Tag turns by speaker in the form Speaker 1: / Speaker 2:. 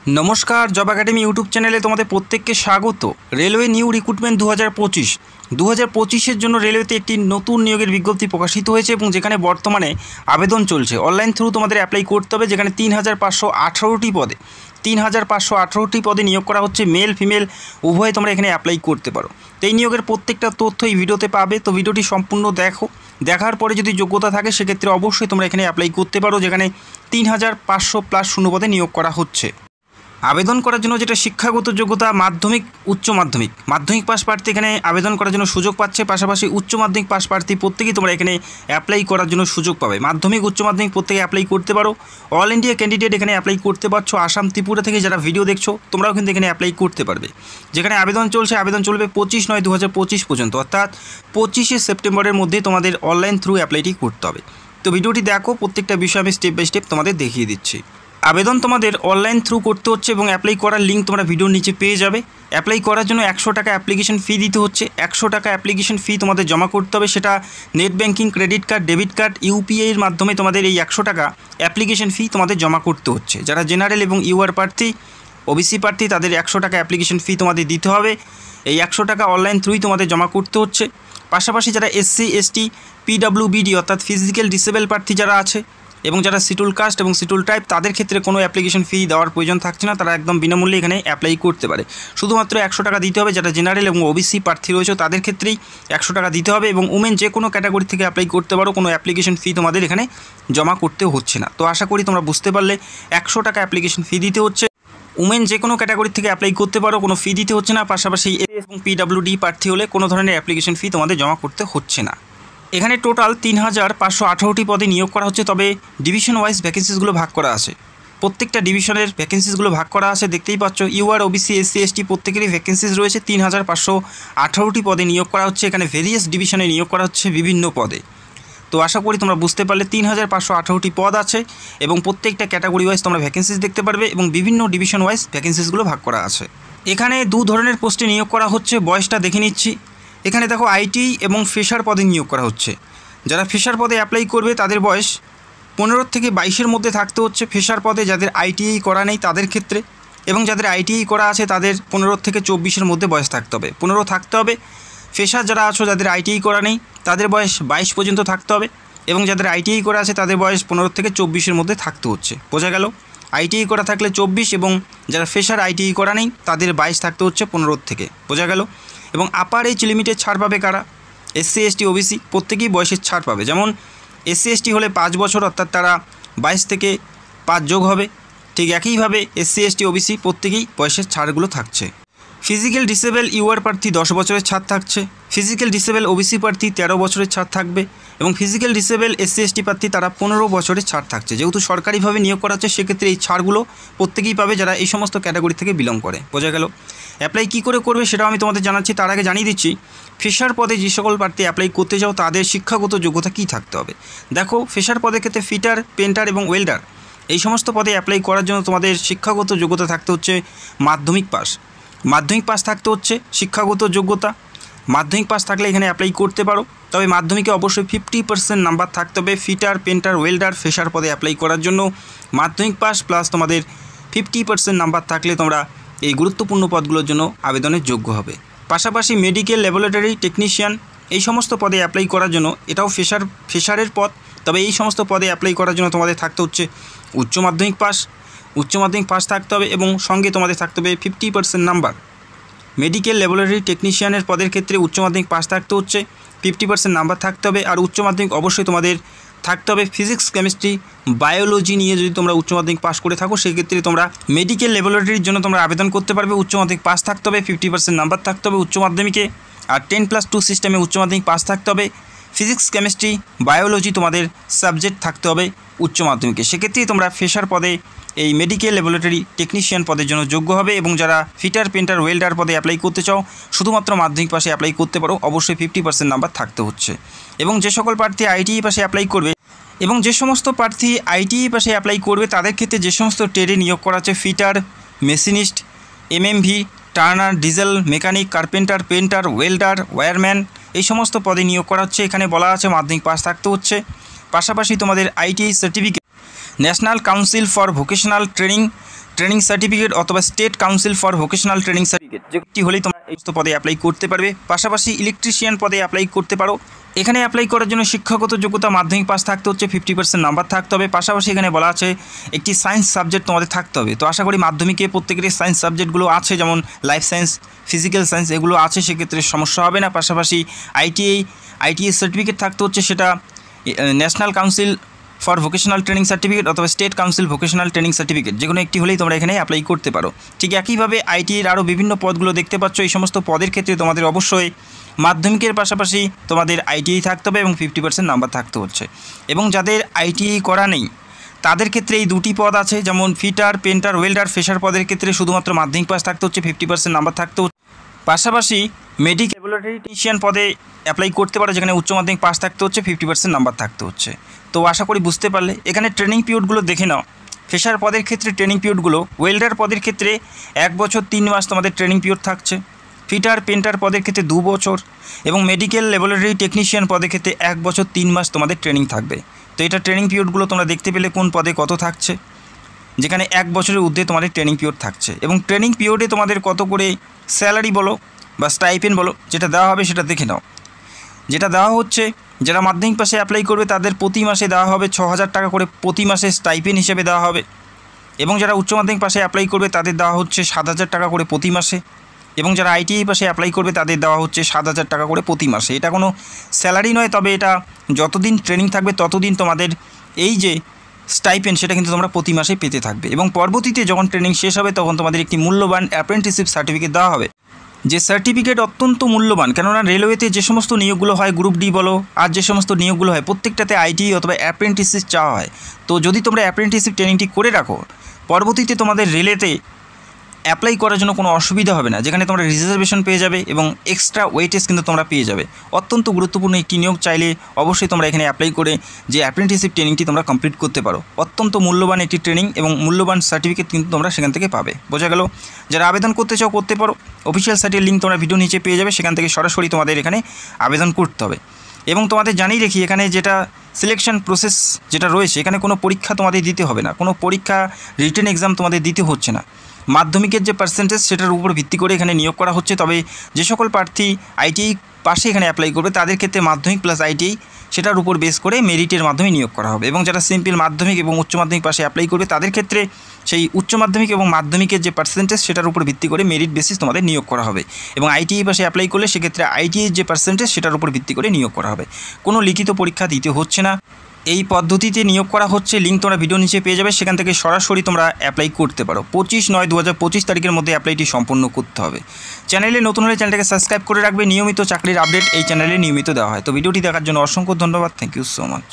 Speaker 1: नमस्कार जब academy YouTube चैनले तुम्हारे प्रत्येक के स्वागत। रेलवे निउ रिक्रुटमेंट 2025 জন্য রেলওয়েতে একটি নতুন নিয়োগের বিজ্ঞপ্তি প্রকাশিত হয়েছে এবং যেখানে বর্তমানে আবেদন চলছে। অনলাইন থ্রু তোমাদের অ্যাপ্লাই করতে হবে, যেখানে 3518টি পদে নিয়োগ করা হচ্ছে। মেল ফিমেল উভয়ে তোমরা এখানে অ্যাপ্লাই করতে পারো। তো এই নিয়োগের প্রত্যেকটা তথ্য এই ভিডিওতে পাবে, তো ভিডিওটি সম্পূর্ণ দেখো। দেখার পরে যদি যোগ্যতা থাকে সেক্ষেত্রে অবশ্যই তোমরা এখানে অ্যাপ্লাই করতে পারো, যেখানে 3500+ শূন্য পদে নিয়োগ করা হচ্ছে। আবেদন করার জন্য যেটা শিক্ষাগত যোগ্যতা মাধ্যমিক উচ্চ মাধ্যমিক পাস প্রার্থী এখানে আবেদন করার জন্য সুযোগ পাচ্ছে। পাশাপাশি উচ্চ মাধ্যমিক পাস প্রার্থী প্রত্যেকেই তোমরা এখানে অ্যাপ্লাই করার জন্য সুযোগ পাবে। মাধ্যমিক উচ্চ মাধ্যমিক প্রত্যেকে অ্যাপ্লাই করতে পারো। অল ইন্ডিয়া ক্যান্ডিডেট এখানে অ্যাপ্লাই করতে পারছো। আসাম ত্রিপুরা থেকে যারা ভিডিও দেখছো তোমরাও কিন্তু এখানে অ্যাপ্লাই করতে পারবে। যেখানে আবেদন চলছে, আবেদন চলবে 25/9/2025 পর্যন্ত, অর্থাৎ 25শে সেপ্টেম্বরের মধ্যে তোমাদের অনলাইন থ্রু অ্যাপ্লাইটি করতে হবে। তো ভিডিওটি দেখো, প্রত্যেকটা বিষয় আমি স্টেপ বাই স্টেপ তোমাদের দেখিয়ে দিচ্ছি। আবেদন তোমাদের অনলাইন থ্রু করতে হচ্ছে এবং অ্যাপ্লাই করার লিঙ্ক তোমরা ভিডিওর নিচে পেয়ে যাবে। অ্যাপ্লাই করার জন্য 100 টাকা অ্যাপ্লিকেশন ফি দিতে হচ্ছে। 100 টাকা অ্যাপ্লিকেশন ফি তোমাদের জমা করতে হবে, সেটা net banking, credit card, debit card, ইউপিআইয়ের মাধ্যমে তোমাদের এই 100 টাকা অ্যাপ্লিকেশন ফি তোমাদের জমা করতে হচ্ছে। যারা জেনারেল এবং ইউআর প্রার্থী, ওবিসি প্রার্থী, তাদের 100 টাকা অ্যাপ্লিকেশন ফি তোমাদের দিতে হবে। এই 100 টাকা অনলাইন থ্রুই তোমাদের জমা করতে হচ্ছে। পাশাপাশি যারা এসসি, এসটি, পিডব্লিউবিডি অর্থাৎ ফিজিক্যাল ডিসেবল প্রার্থী যারা আছে এবং যারা শিডিউল কাস্ট এবং শিডিউল টাইপ, তাদের ক্ষেত্রে কোনো অ্যাপ্লিকেশন ফি দেওয়ার প্রয়োজন থাকছে না। তারা একদম বিনামূল্যে এখানে অ্যাপ্লাই করতে পারে। শুধুমাত্র 100 টাকা দিতে হবে। যারা জেনারেল এবং ওবিসি প্রার্থী রয়েছে তাদের ক্ষেত্রেই 100 টাকা দিতে হবে এবং উমেন যে কোনো ক্যাটাগরি থেকে অ্যাপ্লাই করতে পারো। কোনো অ্যাপ্লিকেশন ফি তোমাদের এখানে জমা করতে হচ্ছে না। তো আশা করি তোমরা বুঝতে পারলে 100 টাকা অ্যাপ্লিকেশন ফি দিতে হচ্ছে। উমেন যে কোনো ক্যাটাগরি থেকে অ্যাপ্লাই করতে পারো, কোনো ফি দিতে হচ্ছে না। পাশাপাশি এস এবং পিডব্লিউডি প্রার্থী হলে কোনো ধরনের অ্যাপ্লিকেশন ফি তোমাদের জমা করতে হচ্ছে না। এখানে টোটাল 3518টি পদে নিয়োগ করা হচ্ছে। তবে ডিভিশন ওয়াইজ ভ্যাকেন্সিসগুলো ভাগ করা আছে। প্রত্যেকটা ডিভিশনের ভ্যাকেন্সিসগুলো ভাগ করা আছে, দেখতেই পাচ্ছ। ইউআর, ওবিসি, এসসি, এসটি প্রত্যেকেরই ভ্যাকেন্সিস রয়েছে। 3518টি পদে নিয়োগ করা হচ্ছে। এখানে ভেরিয়াস ডিভিশনে নিয়োগ করা হচ্ছে বিভিন্ন পদে। তো আশা করি তোমরা বুঝতে পারলে 3518টি পদ আছে এবং প্রত্যেকটা ক্যাটাগরি ওয়াইজ তোমরা ভ্যাকেন্সিস দেখতে পারবে এবং বিভিন্ন ডিভিশন ওয়াইজ ভ্যাকেন্সিসগুলো ভাগ করা আছে। এখানে দু ধরনের পোস্টে নিয়োগ করা হচ্ছে। বয়সটা দেখে নিচ্ছি। এখানে দেখো আইটি এবং ফ্রেশার পদে নিয়োগ করা হচ্ছে। যারা ফ্রেশার পদে অ্যাপ্লাই করবে তাদের বয়স 15 থেকে 22-এর মধ্যে থাকতে হচ্ছে। ফ্রেশার পদে যাদের আইটিআই করা নেই তাদের ক্ষেত্রে, এবং যাদের আইটিআই করা আছে তাদের 15 থেকে 24-এর মধ্যে বয়স থাকতে হবে। 15 থাকতে হবে। ফ্রেশার যারা আছো যাদের আইটিআই করা নেই তাদের বয়স 22 পর্যন্ত থাকতে হবে, এবং যাদের আইটিআই করা আছে তাদের বয়স 15 থেকে 24-এর মধ্যে থাকতে হচ্ছে। বোঝা গেল? আইটিআই করা থাকলে 24, এবং যারা ফ্রেশার আইটিআই করা নেই তাদের 22 থাকতে হচ্ছে 15 থেকে। বোঝা গেল? এবং আপার এজ লিমিটের ছাড় পাবে কারা? এসসি, এসটি, ওবিসি প্রত্যেকেই বয়সের ছাড় পাবে। যেমন এসসি, এসটি হলে 5 বছর, অর্থাৎ তারা 22 থেকে 5 যোগ হবে। ঠিক একইভাবে এসসি, এসটি, ওবিসি প্রত্যেকেই বয়সের ছাড়গুলো থাকছে। ফিজিক্যাল ডিসেবল ইউআর প্রার্থী 10 বছরের ছাড় থাকছে। ফিজিক্যাল ডিসেবল ওবিসি প্রার্থী 13 বছরের ছাড় থাকবে, এবং ফিজিক্যাল ডিসেবল এসসি, এসটি প্রার্থী তারা 15 বছরের ছাড় থাকছে। যেহেতু সরকারিভাবে নিয়োগ করা হচ্ছে সেক্ষেত্রে এই ছাড়গুলো প্রত্যেকেই পাবে যারা এই সমস্ত ক্যাটাগরি থেকে বিলং করে। বোঝা গেল? অ্যাপ্লাই কী করে করবে সেটাও আমি তোমাদের জানাচ্ছি। তার আগে জানিয়ে দিচ্ছি ফ্রেশার পদে যে সকল প্রার্থী অ্যাপ্লাই করতে চাও তাদের শিক্ষাগত যোগ্যতা কী থাকতে হবে। দেখো, ফ্রেশার পদের ক্ষেত্রে ফিটার, পেন্টার এবং ওয়েল্ডার এই সমস্ত পদে অ্যাপ্লাই করার জন্য তোমাদের শিক্ষাগত যোগ্যতা থাকতে হচ্ছে মাধ্যমিক পাস থাকতে হচ্ছে শিক্ষাগত যোগ্যতা। মাধ্যমিক পাস থাকলে এখানে অ্যাপ্লাই করতে পারো। তবে মাধ্যমিকে অবশ্যই 50% নাম্বার থাকতে হবে। ফিটার, পেন্টার, ওয়েল্ডার, ফ্রেশার পদে অ্যাপ্লাই করার জন্য মাধ্যমিক পাস প্লাস তোমাদের 50% নাম্বার থাকলে তোমরা এই গুরুত্বপূর্ণ পদগুলোর জন্য আবেদনের যোগ্য হবে। পাশাপাশি মেডিকেল ল্যাবরেটরি টেকনিশিয়ান এই সমস্ত পদে অ্যাপ্লাই করার জন্য, এটাও ফ্রেশারের পদ, তবে এই সমস্ত পদে অ্যাপ্লাই করার জন্য তোমাদের থাকতে হচ্ছে উচ্চ মাধ্যমিক পাস থাকতে হবে, এবং সঙ্গে তোমাদের থাকতে হবে 50% নাম্বার। মেডিকেল ল্যাবরেটরি টেকনিশিয়ানের পদের ক্ষেত্রে উচ্চ মাধ্যমিক পাস থাকতে হচ্ছে, 50% নাম্বার থাকতে হবে। আর উচ্চ মাধ্যমিক অবশ্যই তোমাদের থাকতে হবে ফিজিক্স, কেমিস্ট্রি, বায়োলজি নিয়ে যদি তোমরা উচ্চ মাধ্যমিক পাস করে থাকো সেক্ষেত্রে তোমরা মেডিকেল ল্যাবরেটরির জন্য তোমরা আবেদন করতে পারবে। উচ্চ মাধ্যমিক পাস থাকতে হবে, 50% নাম্বার থাকতে হবে উচ্চ মাধ্যমিকে, আর 10+2 সিস্টেমে উচ্চ মাধ্যমিক পাস থাকতে হবে। ফিজিক্স, কেমিস্ট্রি, বায়োলজি তোমাদের সাবজেক্ট থাকতে হবে উচ্চ মাধ্যমিকে। সেক্ষেত্রেই তোমরা ফ্রেশার পদে এই মেডিকেল ল্যাবরেটরি টেকনিশিয়ান পদের জন্য যোগ্য হবে। এবং যারা ফিটার, পেন্টার, ওয়েল্ডার পদে অ্যাপ্লাই করতে চাও শুধুমাত্র মাধ্যমিক পাশে অ্যাপ্লাই করতে পারো। অবশ্যই 50% নাম্বার থাকতে হচ্ছে। এবং যে সকল প্রার্থী আইটিআই পাশে অ্যাপ্লাই করবে, এবং যে সমস্ত প্রার্থী আইটিআই পাশে অ্যাপ্লাই করবে তাদের ক্ষেত্রে যে সমস্ত ট্রেডে নিয়োগ করা আছে, fitter, machinist, MMV, turner, diesel mechanic, carpenter, painter, welder, wireman এই সমস্ত পদে নিয়োগ করা হচ্ছে। এখানে বলা আছে মাধ্যমিক পাস থাকতে হচ্ছে। পাশাপাশি তোমাদের ITI certificate national council for vocational training training certificate অথবা state council for vocational training certificate যেটি হলেই তোমরা এই পদে অ্যাপ্লাই করতে পারবে। পাশাপাশি ইলেকট্রিশিয়ান পদে অ্যাপ্লাই করতে পারো। এখানে অ্যাপ্লাই করার জন্য শিক্ষাগত যোগ্যতা মাধ্যমিক পাস থাকতে হচ্ছে, 50% নাম্বার থাকতে হবে। পাশাপাশি এখানে বলা আছে একটি সায়েন্স সাবজেক্ট তোমাদের থাকতে হবে। তো আশা করি মাধ্যমিকে প্রত্যেকেরই সায়েন্স সাবজেক্টগুলো আছে, যেমন লাইফ সায়েন্স, ফিজিক্যাল সায়েন্স এগুলো আছে, সেক্ষেত্রে সমস্যা হবে না। পাশাপাশি আইটিআই সার্টিফিকেট থাকতে হচ্ছে, সেটা national council for vocational training certificate অথবা state council vocational training certificate যে কোনো একটি হলেই তোমরা এখানে অ্যাপ্লাই করতে পারো। ঠিক একইভাবে আইটিআইয়ের আরও বিভিন্ন পদগুলো দেখতে পাচ্ছ। এই সমস্ত পদের ক্ষেত্রে তোমাদের অবশ্যই মাধ্যমিকের পাশাপাশি তোমাদের আইটিআই থাকতে হবে এবং 50% নাম্বার থাকতে হচ্ছে। এবং যাদের আইটিআই করা নেই তাদের ক্ষেত্রে এই দুটি পদ আছে, যেমন ফিটার, পেন্টার, ওয়েল্ডার, ফ্রেশার পদের ক্ষেত্রে শুধুমাত্র মাধ্যমিক পাস থাকতে হচ্ছে, 50% নাম্বার থাকতে হচ্ছে। পাশাপাশি মেডিকেল ল্যাবরেটরি টেকনিশিয়ান পদে অ্যাপ্লাই করতে পারো, যেখানে উচ্চ মাধ্যমিক পাস থাকতে হচ্ছে, 50% নাম্বার থাকতে হচ্ছে। তো আশা করি বুঝতে পারলে। এখানে ট্রেনিং পিরিয়ডগুলো দেখে নাও। ফ্রেশার পদের ক্ষেত্রে ট্রেনিং পিরিয়ডগুলো, ওয়েল্ডার পদের ক্ষেত্রে 1 বছর 3 মাস তোমাদের ট্রেনিং পিরিয়ড থাকছে, ফিটার পেন্টার পদের ক্ষেত্রে 2 বছর এবং মেডিকেল ল্যাবরেটরি টেকনিশিয়ান পদের ক্ষেত্রে 1 বছর 3 মাস তোমাদের ট্রেনিং থাকবে। তো এটা ট্রেনিং পিরিয়ডগুলো তোমরা দেখতে পেলে কোন পদে কত থাকছে, যেখানে 1 বছরের ঊর্ধ্বে তোমাদের ট্রেনিং পিরিয়ড থাকছে। এবং ট্রেনিং পিরিয়ডে তোমাদের কত করে স্যালারি বলো বা স্টাইপেন্ড বলো যেটা দেওয়া হবে সেটা দেখে নাও। যেটা দেওয়া হচ্ছে, যারা মাধ্যমিক পাশে অ্যাপ্লাই করবে তাদের প্রতি মাসে দেওয়া হবে 6000 টাকা করে প্রতি মাসে স্টাইপেন্ড হিসেবে দেওয়া হবে। এবং যারা উচ্চ মাধ্যমিক পাশে অ্যাপ্লাই করবে তাদের দেওয়া হচ্ছে 7000 টাকা করে প্রতি মাসে। এবং যারা আইটিআই পাশে অ্যাপ্লাই করবে তাদের দেওয়া হচ্ছে 7000 টাকা করে প্রতি মাসে। এটা কোনো স্যালারি নয়, তবে এটা যতদিন ট্রেনিং থাকবে ততদিন তোমাদের এই যে স্টাইপেন্ড সেটা কিন্তু তোমরা প্রতি মাসে পেতে থাকবে। এবং পরবর্তীতে যখন ট্রেনিং শেষ হবে তখন তোমাদের একটি মূল্যবান অ্যাপ্রেন্টিসশিপ সার্টিফিকেট দেওয়া হবে, যে সার্টিফিকেট অত্যন্ত মূল্যবান। কেননা রেলওয়েতে যে সমস্ত নিয়োগগুলো হয়, গ্রুপ ডি বলো আর যে সমস্ত নিয়োগগুলো হয় প্রত্যেকটাতে আইটিআই অথবা অ্যাপ্রেন্টিসশিপ চাওয়া হয়। তো যদি তোমরা অ্যাপ্রেন্টিসশিপ ট্রেনিংটি করে রাখো, পরবর্তীতে তোমাদের রেলেতে অ্যাপ্লাই করার জন্য কোনো অসুবিধা হবে না, যেখানে তোমরা রিজার্ভেশন পেয়ে যাবে এবং এক্সট্রা ওয়েটেজ কিন্তু তোমরা পেয়ে যাবে। অত্যন্ত গুরুত্বপূর্ণ একটি নিয়োগ, চাইলে অবশ্যই তোমরা এখানে অ্যাপ্লাই করে যে অ্যাপ্রেন্টিসশিপ ট্রেনিংটি তোমরা কমপ্লিট করতে পারো। অত্যন্ত মূল্যবান একটি ট্রেনিং এবং মূল্যবান সার্টিফিকেট কিন্তু তোমরা সেখান থেকে পাবে। বোঝা গেল? যারা আবেদন করতে চাও করতে পারো। অফিসিয়াল সাইটের লিঙ্ক তোমরা ভিডিও নিচে পেয়ে যাবে, সেখান থেকে সরাসরি তোমাদের এখানে আবেদন করতে হবে। এবং তোমাদের জানিয়ে রাখি, এখানে যেটা সিলেকশন প্রসেস যেটা রয়েছে, এখানে কোনো পরীক্ষা তোমাদের দিতে হবে না, কোনো পরীক্ষা রিটেন এক্সাম তোমাদের দিতে হচ্ছে না। মাধ্যমিকের যে পার্সেন্টেজ সেটার উপর ভিত্তি করে এখানে নিয়োগ করা হচ্ছে। তবে যে সকল প্রার্থী আইটিআই পাশে এখানে অ্যাপ্লাই করবে তাদের ক্ষেত্রে মাধ্যমিক প্লাস আইটিআই সেটার উপর বেস করে মেরিটের মাধ্যমে নিয়োগ করা হবে। এবং যারা সিম্পল মাধ্যমিক এবং উচ্চ মাধ্যমিক পাশে অ্যাপ্লাই করবে তাদের ক্ষেত্রে সেই উচ্চ মাধ্যমিক এবং মাধ্যমিকের যে পার্সেন্টেজ সেটার উপর ভিত্তি করে মেরিট বেসিস তোমাদের নিয়োগ করা হবে। এবং আইটিআই পাশে অ্যাপ্লাই করলে সেক্ষেত্রে আইটিআইয়ের যে পার্সেন্টেজ সেটার উপর ভিত্তি করে নিয়োগ করা হবে। কোনো লিখিত পরীক্ষা দিতে হচ্ছে না। এই পদ্ধতিতে নিয়োগ করা হচ্ছে, লিঙ্ক তোমরা ভিডিও নিচে পেয়ে যাবে, সেখান থেকে সরাসরি তোমরা অ্যাপ্লাই করতে পারো। 25/9/2025 তারিখের মধ্যে অ্যাপ্লাইটি সম্পূর্ণ করতে হবে। চ্যানেলে নতুন হলে চ্যানেলটাকে সাবস্ক্রাইব করে রাখবে। নিয়মিত চাকরির আপডেট এই চ্যানেলে নিয়মিত দেওয়া হয়। তো ভিডিওটি দেখার জন্য অসংখ্য ধন্যবাদ। Thank you so much.